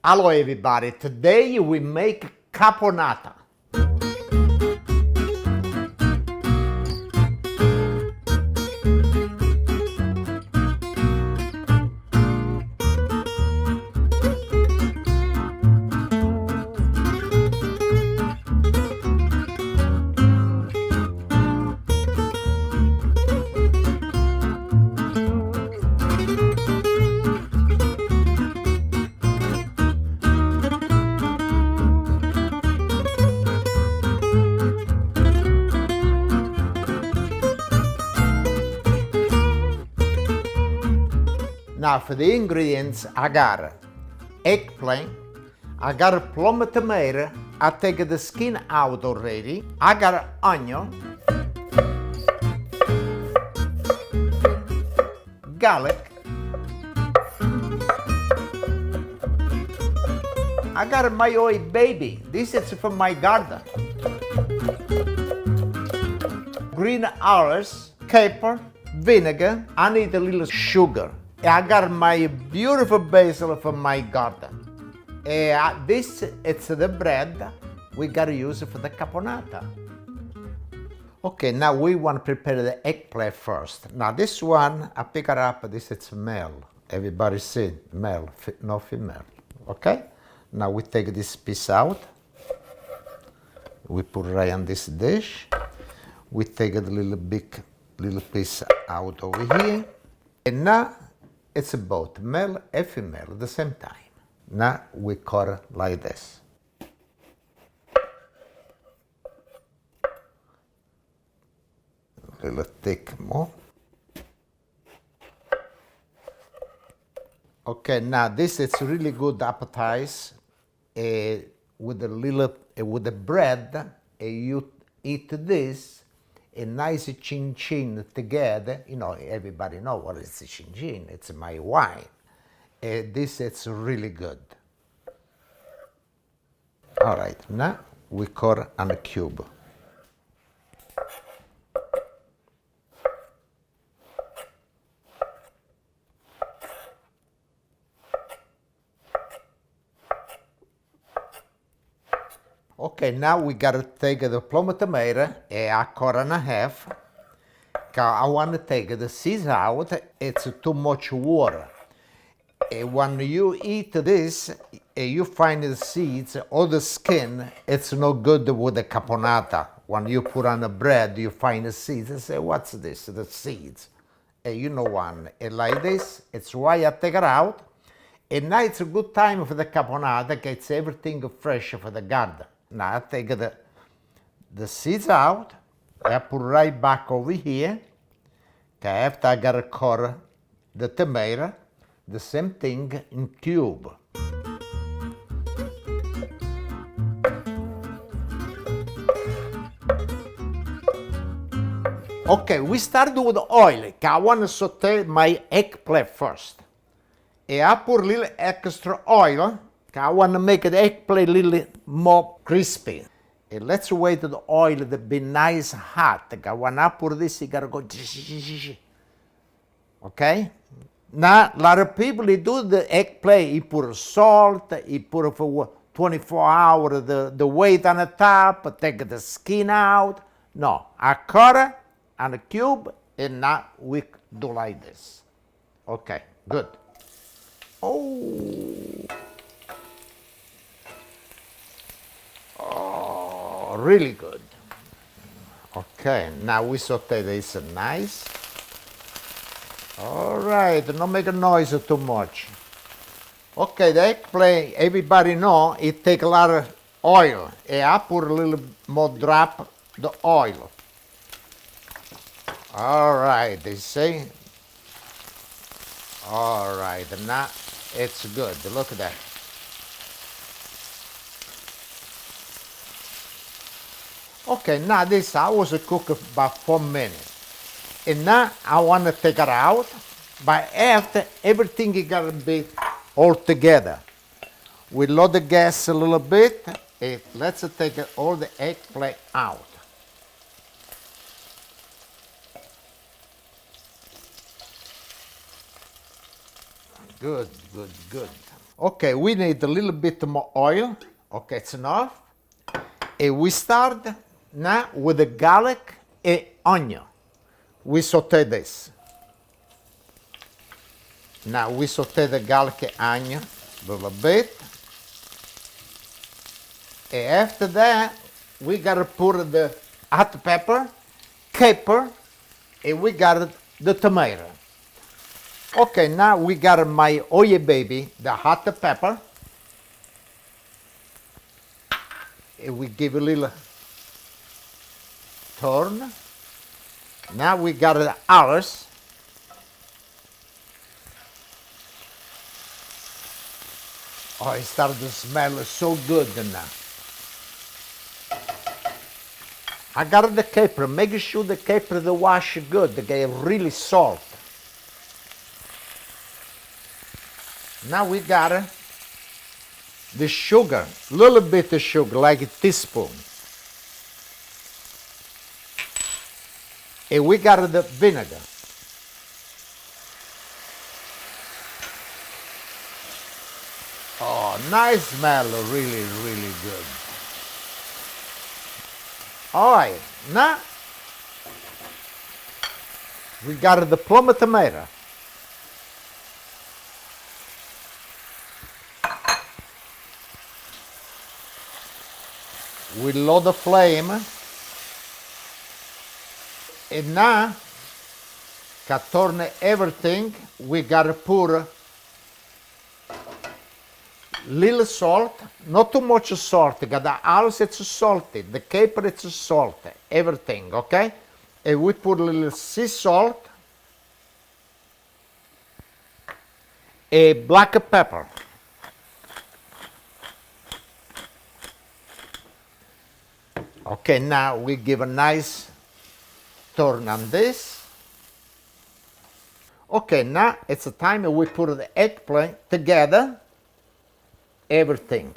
Hello everybody, today we make caponata. Now for the ingredients, I got eggplant, I got a plum tomato, I take the skin out already, I got onion, garlic, I got my oil baby, this is from my garden, green olives, pepper, vinegar, I need a little sugar. I got my beautiful basil from my garden. This is the bread we gotta use for the caponata. Okay, now we want to prepare the eggplant first. Now this one, I pick it up, this is male. Everybody see male, no female, okay? Now we take this piece out. We put right on this dish. We take a little piece out over here. And now, it's both male and female at the same time. Now we cut it like this. A little thick more. Okay, now this is really good appetizer with the bread. You eat this. A nice chin chin together. You know, everybody know what is the chin chin. It's my wine. This is really good. All right, now we cut on a cube. Okay, now we gotta take the plum tomato and I cut in half. I want to take the seeds out. It's too much water. When you eat this, you find the seeds or the skin. It's no good with the caponata. When you put on the bread, you find the seeds. I say, what's this? The seeds. You know one. Like this, it's why I take it out. And now it's a good time for the caponata. Gets everything fresh for the garden. Now I take the seeds out, I put right back over here. Okay, after I gotta cut the tomato, the same thing in cube. Okay, we start with the oil. I want to saute my eggplant first. And I put a little extra oil. I want to make the eggplant a little more crispy. And let's wait till the oil to be nice hot. When I put this, you gotta go. Okay? Now, a lot of people, they do the eggplant, you put salt, you put it for 24 hours, the weight on the top, take the skin out. No, I cut it on a cube, and now we do like this. Okay, good. Oh, really good. Okay, now we saute this nice. All right, don't make a noise too much. Okay, the eggplant, everybody know, it take a lot of oil. And I put a little more drop the oil. All right, they say. All right, now it's good. Look at that. Okay, now this I was cooking about 4 minutes. And now I want to take it out. But after, everything is got to be all together. We lower the gas a little bit. And let's take all the eggplant out. Good, good, good. Okay, we need a little bit more oil. Okay, it's enough. And we start now with the garlic and onion. We saute this. Now we saute the garlic and onion a little bit. And after that, we gotta put the hot pepper, caper, and we got the tomato. Okay, now we got my oye baby, the hot pepper. And we give a little turn. Now we got the olives. Oh, it started to smell so good now. I got the caper. Make sure the caper the wash good. They get really salt. Now we got the sugar. Little bit of sugar, like a teaspoon. And we got the vinegar. Oh, nice smell, really, really good. All right, now we got the plum tomato. We load the flame. And now, to turn everything, we gotta put little salt, not too much salt, because the olives it's salty, the caper it's salty, everything, okay? And we put a little sea salt, a black pepper. Okay, now we give a nice turn on this. Okay, now it's the time we put the eggplant together. Everything.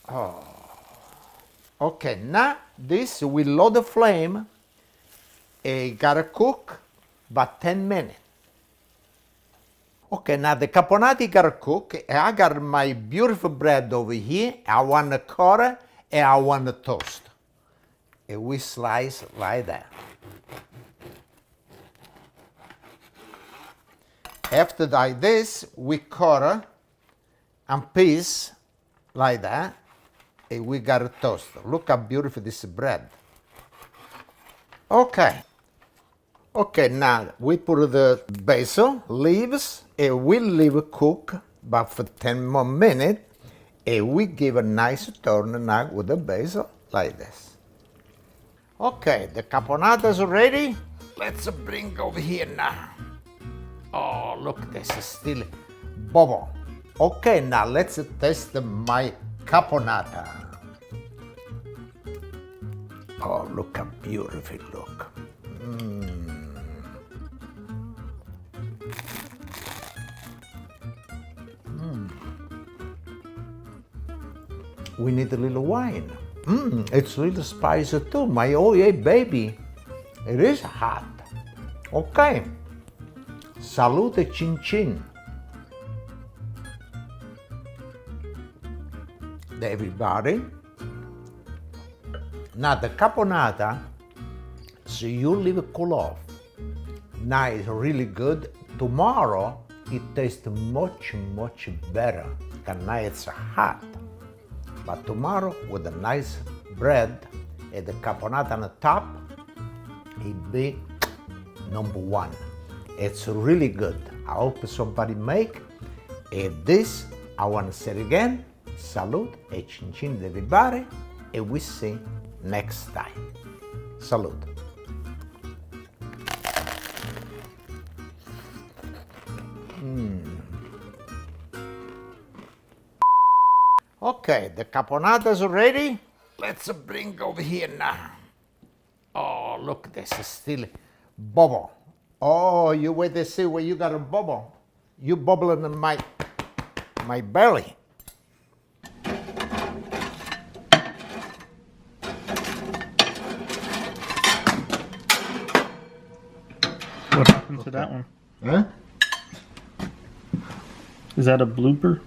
Oh. Okay, now this we load the flame. It gotta cook about 10 minutes. Okay, now the caponati gotta cook. I got my beautiful bread over here. I want to cut it and I want to toast. And we slice like that. After like this, we cut a piece like that, and we got a toast. Look how beautiful this bread. Okay. Okay, now we put the basil leaves, and we leave it cook about for 10 more minutes, and we give a nice turn now with the basil like this. Okay, the caponata is ready. Let's bring over here now. Oh, look, this is still bubble. Okay, now let's taste my caponata. Oh, look how beautiful it look. We need a little wine. It's a little spicy too. My oh yeah, baby. It is hot. Okay. Salute chin chin. Everybody. Now the caponata, so you leave it cool off. Now it's really good. Tomorrow it tastes much, much better. And now it's hot. But tomorrow with a nice bread and the caponata on the top, it be #1. It's really good. I hope somebody make. And this, I want to say it again. Salute e chin chin everybody. And we see next time. Salute. Okay, the caponata is ready. Let's bring over here now. Oh, look, this is still bubble. Oh, you wait to see where you got a bubble. You bubbling in my belly. What happened to that one? Huh? Is that a blooper?